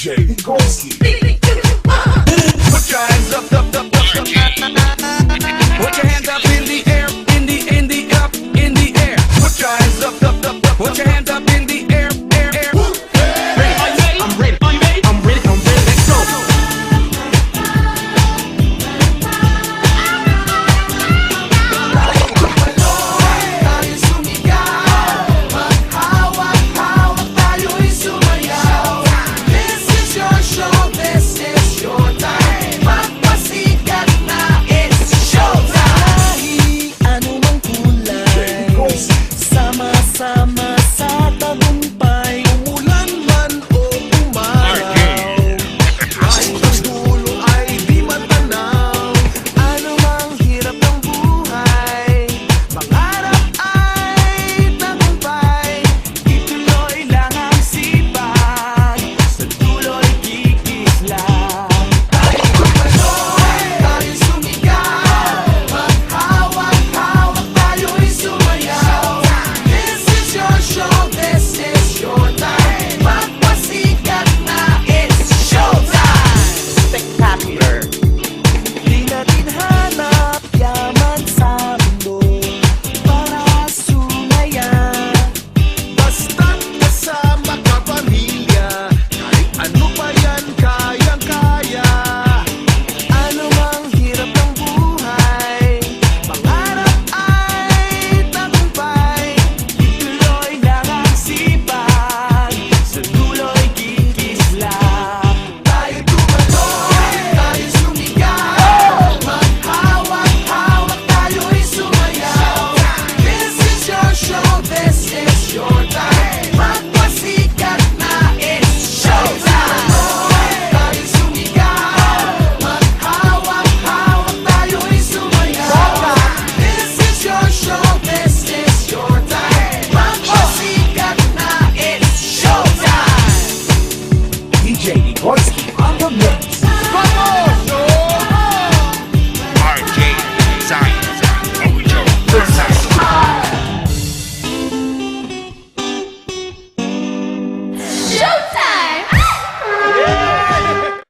DJ Gorski. Put your hands up, up, up, up, up. Put your hands up in the air, up, in the air. Put your hands up, up, up, up. Put your hands up in the air, air. Ready? I'm ready. Are you ready? I'm ready. I'm ready. Let's go. Tayo sumigaw, maghawak-hawak tayo'y sumayaw. This is your show, this is your time. Magpasikat na, it's showtime. Anumang kulay, sama-sama sa tagumpay. Umulan man o umaraw, kahit ang dulo ay di matanaw. Anumang hirap ng buhay, pangarap ay tagumpay. Ituloy lang ang sipag, sa dulo'y kikislang. Tayo gumaloy, tayo sumigaw, maghawak-hawak tayo'y sumayaw. This is your show, this is your time. Magpasikat na, it's showtime. Spectacular. Di natin hanap yaman sa mundo para sumaya. Basta't kasama ka pamilya, kahit ano pa yan kayang-kaya. Anumang hirap ng buhay, pangarap ay tagumpay. Ituloy lang ang sipag, sa dulo'y kikislang. Tayo gumaloy, tayo sumigaw, maghawak-hawak tayo'y sumayaw. This is your show, this is your time. Magpasikat na, it's showtime. Tayo sumigaw, maghawak-hawak tayo'y sumayaw. This is your show, this is your time. Magpasikat na, it's showtime. DJ Gorski on the mix.